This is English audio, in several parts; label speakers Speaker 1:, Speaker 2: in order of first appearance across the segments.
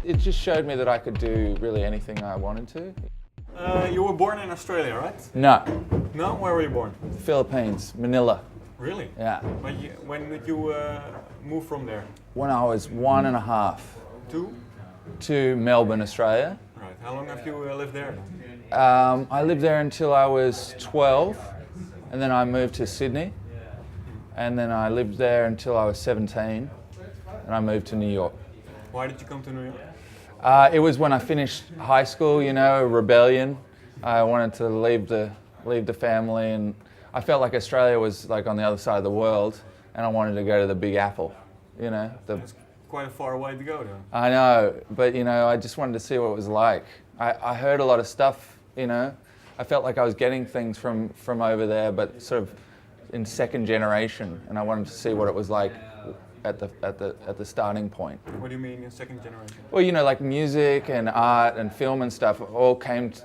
Speaker 1: it just showed me that I could do really anything I wanted to.
Speaker 2: You were born in Australia, right?
Speaker 1: No,
Speaker 2: No? Where were you born?
Speaker 1: Philippines, Manila.
Speaker 2: Really?
Speaker 1: Yeah.
Speaker 2: When did you move from there?
Speaker 1: When I was 1.5
Speaker 2: To?
Speaker 1: to Melbourne, Australia.
Speaker 2: Right. How long have you lived there?
Speaker 1: I lived there until I was 12, and then I moved to Sydney, and then I lived there until I was 17, and I moved to New York.
Speaker 2: Why did you come to New York?
Speaker 1: It was when I finished high school, you know, rebellion. I wanted to leave the family, and I felt like Australia was like on the other side of the world, and I wanted to go to the Big Apple, you know.
Speaker 2: It's quite a far way to go, though.
Speaker 1: I know, but you know, I just wanted to see what it was like. I heard a lot of stuff, you know. I felt like I was getting things from over there, but sort of in second generation, and I wanted to see what it was like at the starting point.
Speaker 2: What do you mean in second generation?
Speaker 1: Well, you know, like music and art and film and stuff all comes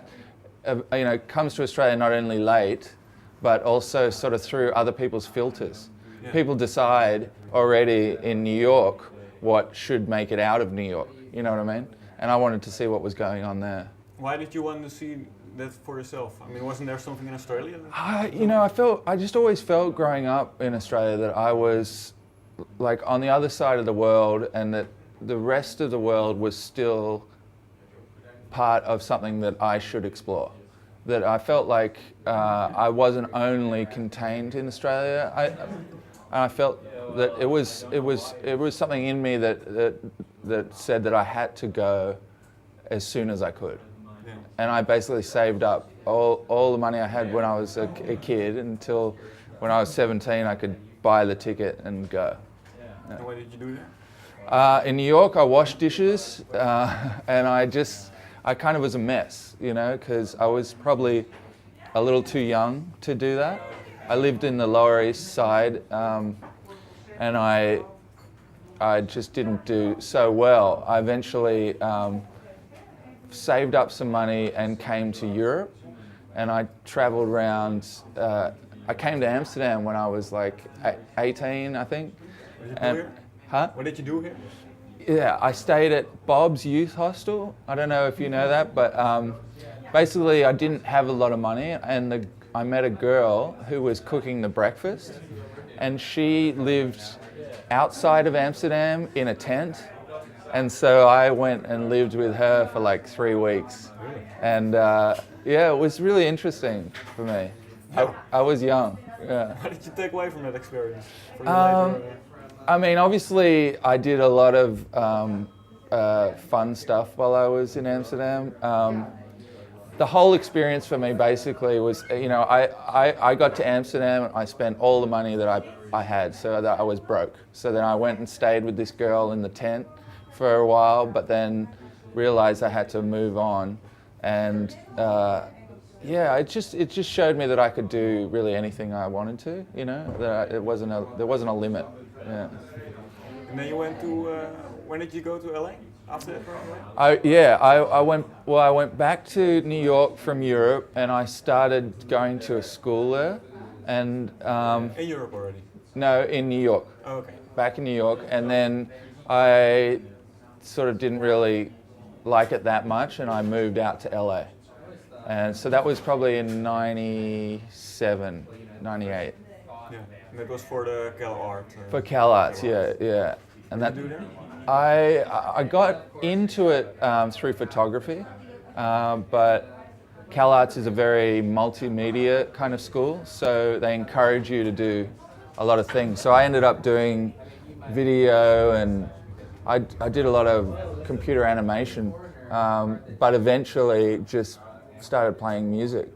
Speaker 1: to Australia not only late, but also sort of through other people's filters.
Speaker 2: Yeah.
Speaker 1: People decide already in New York what should make it out of New York, you know what I mean? And I wanted to see what was going on there.
Speaker 2: Why did you want to see that for yourself? I mean, wasn't there something in Australia?
Speaker 1: I just always felt growing up in Australia that I was like on the other side of the world, and that the rest of the world was still part of something that I should explore. That I felt like I wasn't only contained in Australia. I felt that it was something in me that said that I had to go as soon as I could.
Speaker 2: Yeah.
Speaker 1: And I basically saved up all the money I had when I was a kid until when I was 17 I could buy the ticket and go. Yeah.
Speaker 2: And what did you do there?
Speaker 1: In New York I washed dishes and I kind of was a mess, you know, because I was probably a little too young to do that. I lived in the Lower East Side and I just didn't do so well. I eventually saved up some money and came to Europe, and I traveled around. I came to Amsterdam when I was like 18, I think.
Speaker 2: What did you do here?
Speaker 1: Huh?
Speaker 2: What did you do here?
Speaker 1: Yeah, I stayed at Bob's Youth Hostel. I don't know if you know that, but basically I didn't have a lot of money, and I met a girl who was cooking the breakfast, and she lived outside of Amsterdam in a tent. And so I went and lived with her for like 3 weeks.
Speaker 2: Really?
Speaker 1: And yeah, it was really interesting for me.
Speaker 2: Yeah.
Speaker 1: I was young. Yeah.
Speaker 2: What did you take away from that experience? For your later,
Speaker 1: I mean, obviously I did a lot of fun stuff while I was in Amsterdam. The whole experience for me basically was, you know, I got to Amsterdam and I spent all the money that I had, so that I was broke. So then I went and stayed with this girl in the tent for a while, but then realized I had to move on, and yeah, it just showed me that I could do really anything I wanted to, you know, that there wasn't a limit. Yeah.
Speaker 2: And then you went to, when did you go to LA after that?
Speaker 1: I went back to New York from Europe, and I started going to a school there, and
Speaker 2: in Europe already?
Speaker 1: No, in New York.
Speaker 2: Oh, okay.
Speaker 1: Back in New York, and then I sort of didn't really like it that much, and I moved out to LA. And so that was probably in 97, 98.
Speaker 2: Yeah, and that was for the Cal Art.
Speaker 1: For Cal Arts, yeah. And
Speaker 2: What did you do there?
Speaker 1: I got into it through photography, but Cal Arts is a very multimedia kind of school, so they encourage you to do a lot of things. So I ended up doing video, and I did a lot of computer animation, but eventually just started playing music.